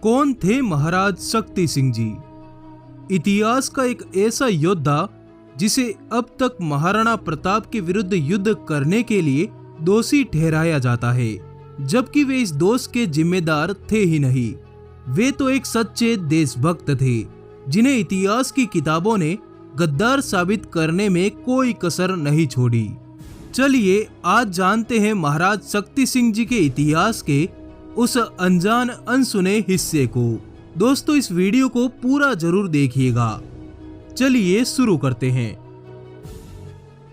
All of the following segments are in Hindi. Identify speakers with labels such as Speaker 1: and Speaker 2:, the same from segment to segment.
Speaker 1: कौन थे महाराज शक्ति सिंह जी? इतिहास का एक ऐसा योद्धा जिसे अब तक महाराणा प्रताप के विरुद्ध युद्ध करने के लिए दोषी ठहराया जाता है, जबकि वे इस दोष के जिम्मेदार थे ही नहीं। वे तो एक सच्चे देशभक्त थे जिन्हें इतिहास की किताबों ने गद्दार साबित करने में कोई कसर नहीं छोड़ी। चलिए आज जानते हैं महाराज शक्ति सिंह जी के इतिहास के उस अनजान अनसुने हिस्से को। दोस्तों इस वीडियो को पूरा जरूर देखिएगा। चलिए शुरू करते हैं।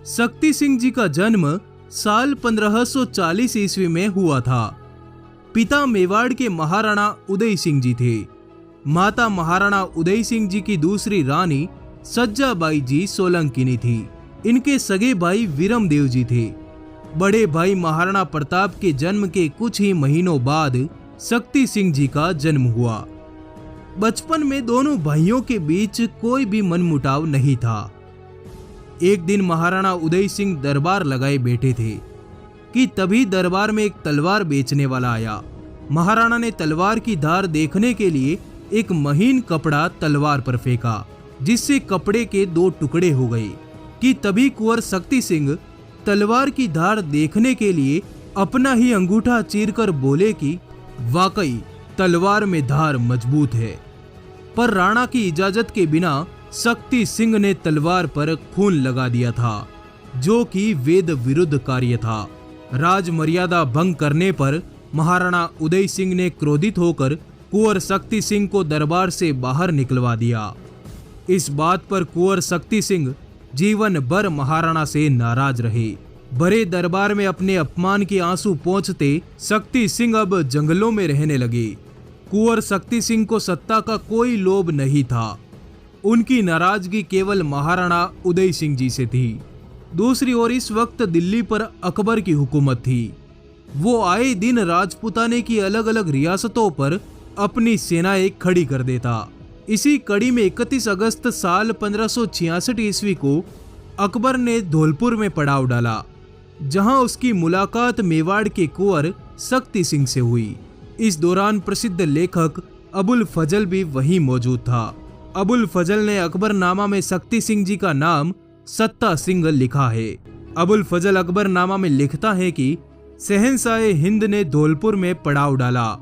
Speaker 1: शक्ति सिंह जी का जन्म साल 1540 ईस्वी में हुआ था। पिता मेवाड़ के महाराणा उदय सिंह जी थे। माता महाराणा उदय सिंह जी की दूसरी रानी सज्जाबाई जी सोलंकिनी थी। इनके सगे भाई वीरमदेव जी थे। बड़े भाई महाराणा प्रताप के जन्म के कुछ ही महीनों बाद शक्ति सिंह जी का जन्म हुआ। बचपन में दोनों भाइयों के बीच कोई भी मनमुटाव नहीं था। एक दिन महाराणा उदय सिंह दरबार लगाए बैठे थे कि तभी दरबार में एक तलवार बेचने वाला आया। महाराणा ने तलवार की धार देखने के लिए एक महीन कपड़ा तलवार पर फेंका, जिससे कपड़े के दो टुकड़े हो गए। कि तभी कुंवर शक्ति सिंह तलवार की धार देखने के लिए अपना ही अंगूठा चीरकर बोले कि वाकई तलवार में धार मजबूत है। पर राणा की इजाजत के बिना शक्ति सिंह ने तलवार पर खून लगा दिया था, जो कि वेद विरुद्ध कार्य था। राज मर्यादा भंग करने पर महाराणा उदय सिंह ने क्रोधित होकर कुंवर शक्ति सिंह को दरबार से बाहर निकलवा दिया। इस बात पर कुंवर शक्ति सिंह जीवन भर महाराणा से नाराज रहे। भरे दरबार में अपने अपमान के आंसू पोंछते शक्ति सिंह अब जंगलों में रहने लगे। कुंवर शक्ति सिंह को सत्ता का कोई लोभ नहीं था। उनकी नाराजगी केवल महाराणा उदय सिंह जी से थी। दूसरी ओर इस वक्त दिल्ली पर अकबर की हुकूमत थी। वो आए दिन राजपुताने की अलग अलग रियासतों पर अपनी सेनाएं खड़ी कर देता। इसी कड़ी में 31 अगस्त साल 1566 ईस्वी को अकबर ने धौलपुर में पड़ाव डाला, जहां उसकी मुलाकात मेवाड़ के कुंवर शक्ति सिंह से हुई। इस दौरान प्रसिद्ध लेखक अबुल फजल भी वहीं मौजूद था। अबुल फजल ने अकबरनामा में शक्ति सिंह जी का नाम सत्ता सिंह लिखा है। अबुल फजल अकबरनामा में लिखता है कि शहंशाह हिंद ने धौलपुर में पड़ाव डाला।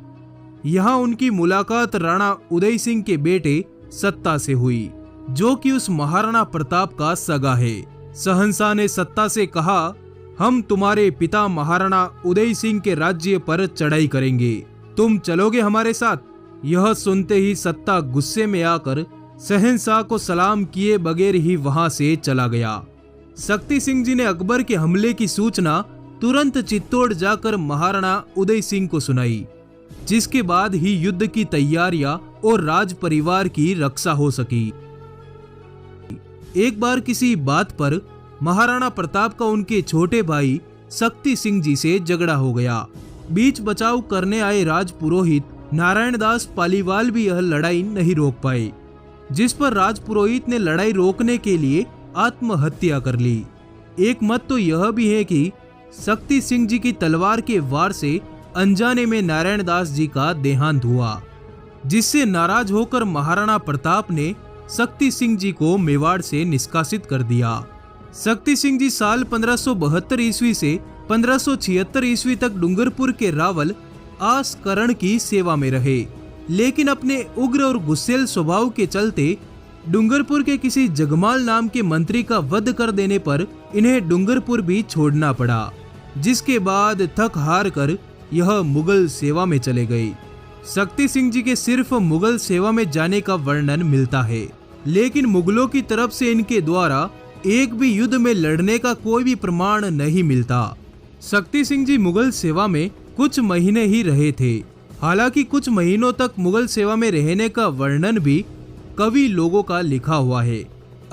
Speaker 1: यहाँ उनकी मुलाकात राणा उदय सिंह के बेटे सत्ता से हुई, जो कि उस महाराणा प्रताप का सगा है। शहंशाह ने सत्ता से कहा, हम तुम्हारे पिता महाराणा उदय सिंह के राज्य पर चढ़ाई करेंगे, तुम चलोगे हमारे साथ? यह सुनते ही सत्ता गुस्से में आकर शहंशाह को सलाम किए बगैर ही वहां से चला गया। शक्ति सिंह जी ने अकबर के हमले की सूचना तुरंत चित्तौड़ जाकर महाराणा उदय सिंह को सुनाई, जिसके बाद ही युद्ध की तैयारियां और राज परिवार की रक्षा हो सकी। एक बार किसी बात पर महाराणा प्रताप का उनके छोटे भाई शक्ति सिंह जी से झगड़ा हो गया। बीच बचाव करने आए राज पुरोहित नारायण दास पालीवाल भी यह लड़ाई नहीं रोक पाए, जिस पर राज पुरोहित ने लड़ाई रोकने के लिए आत्महत्या कर ली। एक मत तो यह भी है कि शक्ति सिंह जी की तलवार के वार से अनजाने में नारायण दास जी का देहांत हुआ, जिससे नाराज होकर महाराणा प्रताप ने शक्ति सिंह जी को मेवाड़ से निष्कासित कर दिया। शक्ति सिंह जी साल 1572 ईस्वी से 1576 ईस्वी तक डूंगरपुर के रावल आसकरण की सेवा में रहे, लेकिन अपने उग्र और गुस्सैल स्वभाव के चलते डूंगरपुर के किसी जगमाल नाम के मंत्री का वध कर देने पर इन्हें डूंगरपुर भी छोड़ना पड़ा, जिसके बाद थक हार कर यह मुगल सेवा में चले गए। शक्ति सिंह जी के सिर्फ मुगल सेवा में जाने का वर्णन मिलता है, लेकिन मुगलों की तरफ से इनके द्वारा एक भी युद्ध में लड़ने का कोई भी प्रमाण नहीं मिलता। शक्ति सिंह जी मुगल सेवा में कुछ महीने ही रहे थे। हालांकि कुछ महीनों तक मुगल सेवा में रहने का वर्णन भी कवि लोगों का लिखा हुआ है।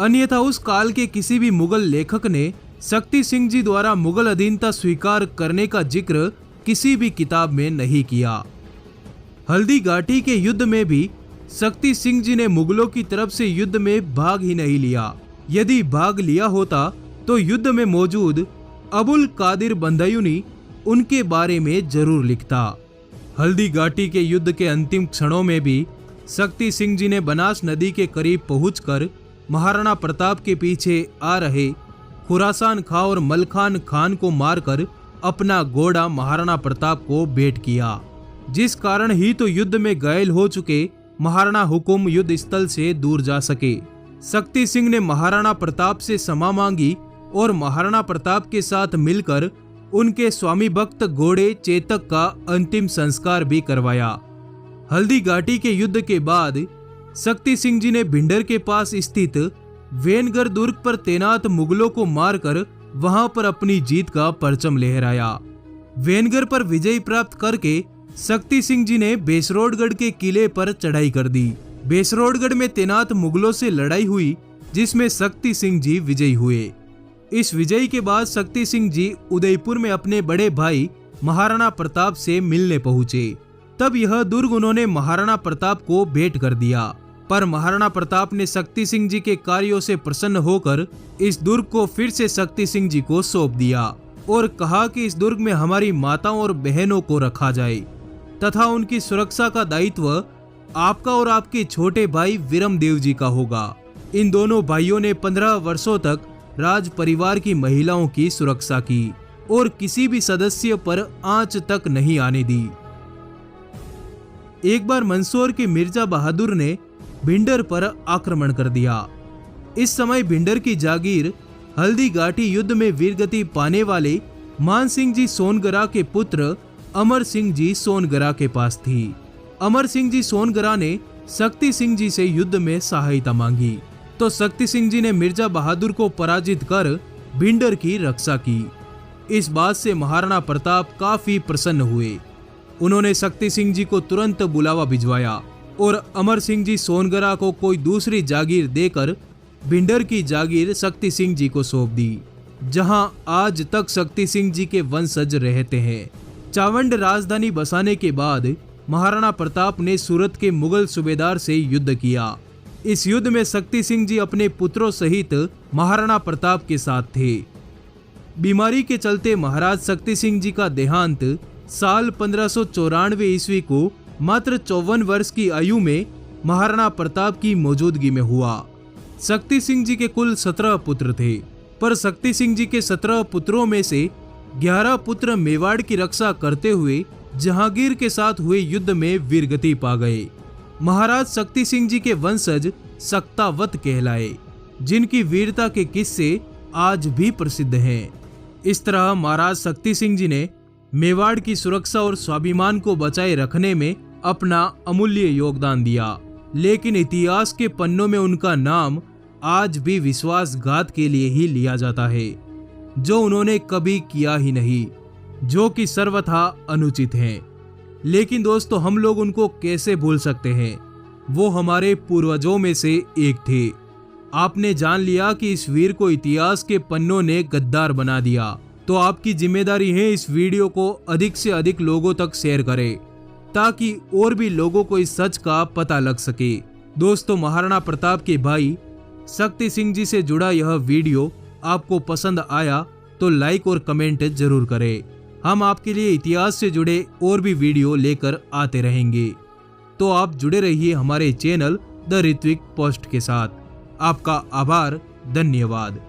Speaker 1: अन्यथा उस काल के किसी भी मुगल लेखक ने शक्ति सिंह जी द्वारा मुगल अधीनता स्वीकार करने का जिक्र किसी भी किताब में नहीं किया। हल्दी घाटी के युद्ध में भी शक्ति सिंह जी ने मुगलों की तरफ से युद्ध में भाग ही नहीं लिया। यदि भाग लिया होता तो युद्ध में मौजूद अबुल कादिर बंदायूनी उनके बारे में जरूर लिखता। हल्दी घाटी के युद्ध के अंतिम क्षणों में भी शक्ति सिंह जी ने बनास नदी के करीब पहुंचकर महाराणा प्रताप के पीछे आ रहे खुरासान खां और मलखान खान को मारकर अपना घोड़ा महाराणा प्रताप को भेंट किया, जिस कारण ही तो युद्ध में घायल हो चुके महाराणा हुकुम युद्ध स्थल से दूर जा सके। शक्ति सिंह ने महाराणा प्रताप से क्षमा मांगी और महाराणा प्रताप के साथ मिलकर उनके स्वामी भक्त घोड़े चेतक का अंतिम संस्कार भी करवाया। हल्दी घाटी के युद्ध के बाद शक्ति सिंह जी ने भिंडर के पास स्थित वेनगढ़ दुर्ग पर तैनात मुगलों को मारकर वहां पर अपनी जीत का परचम लहराया। वेनगढ़ पर विजय प्राप्त करके शक्ति सिंह जी ने बेसरोडगढ़ के किले पर चढ़ाई कर दी। बेसरोडगढ़ में तैनात मुगलों से लड़ाई हुई, जिसमें शक्ति सिंह जी विजयी हुए। इस विजय के बाद शक्ति सिंह जी उदयपुर में अपने बड़े भाई महाराणा प्रताप से मिलने पहुंचे। तब यह दुर्ग उन्होंने महाराणा प्रताप को भेंट कर दिया, पर महाराणा प्रताप ने शक्ति सिंह जी के कार्यों से प्रसन्न होकर इस दुर्ग को फिर से शक्ति सिंह जी को सौंप दिया और कहा कि इस दुर्ग में हमारी माताओं और बहनों को रखा जाए तथा उनकी सुरक्षा का दायित्व आपका और आपके छोटे भाई वीरमदेव जी का होगा। इन दोनों भाइयों ने 15 वर्षों तक राज परिवार की महिलाओं की सुरक्षा की और किसी भी सदस्य पर आंच तक नहीं आने दी। एक बार मंदसौर के मिर्जा बहादुर ने भिंडर पर आक्रमण कर दिया। इस समय भिंडर की जागीर हल्दी घाटी युद्ध में वीरगति पाने वाले मान सिंह जी सोनगरा के पुत्र अमर सिंह जी सोनगरा के पास थी। अमर सिंह जी सोनगरा ने शक्ति सिंह जी से युद्ध में सहायता मांगी, तो शक्ति सिंह जी ने मिर्जा बहादुर को पराजित कर भिंडर की रक्षा की। इस बात से महाराणा प्रताप काफी प्रसन्न हुए। उन्होंने शक्ति सिंह जी को तुरंत बुलावा भिजवाया और अमर सिंह जी सोनगरा को कोई दूसरी जागीर देकर भिंडर की जागीर शक्ति सिंह जी को सौंप दी, जहां आज तक शक्ति सिंह जी के वंशज रहते हैं। चावंड राजधानी बसाने के बाद महाराणा प्रताप ने सूरत के मुगल सूबेदार से युद्ध किया। इस युद्ध में शक्ति सिंह जी अपने पुत्रों सहित महाराणा प्रताप के साथ थे। बीमारी के चलते महाराज शक्ति सिंह जी का देहांत साल 1594 ईस्वी को मात्र 54 वर्ष की आयु में महाराणा प्रताप की मौजूदगी में हुआ। शक्ति सिंह जी के कुल 17 पुत्र थे, पर शक्ति सिंह जी के 17 पुत्रों में से 11 पुत्र मेवाड़ की रक्षा करते हुए जहांगीर के साथ हुए युद्ध में वीरगति पा गए। महाराज शक्ति सिंह जी के वंशज सक्तावत कहलाए, जिनकी वीरता के किस्से आज भी प्रसिद्ध हैं। इस तरह महाराज शक्ति सिंह जी ने मेवाड़ की सुरक्षा और स्वाभिमान को बचाए रखने में अपना अमूल्य योगदान दिया, लेकिन इतिहास के पन्नों में उनका नाम आज भी विश्वासघात के लिए ही लिया जाता है, जो उन्होंने कभी किया ही नहीं, जो कि सर्वथा अनुचित है। लेकिन दोस्तों, हम लोग उनको कैसे भूल सकते हैं? वो हमारे पूर्वजों में से एक थे। आपने जान लिया कि इस वीर को इतिहास के पन्नों ने गद्दार बना दिया, तो आपकी जिम्मेदारी है इस वीडियो को अधिक से अधिक लोगों तक शेयर करें, ताकि और भी लोगों को इस सच का पता लग सके। दोस्तों, महाराणा प्रताप के भाई शक्ति सिंह जी से जुड़ा यह वीडियो आपको पसंद आया तो लाइक और कमेंट जरूर करें। हम आपके लिए इतिहास से जुड़े और भी वीडियो लेकर आते रहेंगे, तो आप जुड़े रहिए हमारे चैनल द ऋत्विक पोस्ट के साथ। आपका आभार, धन्यवाद।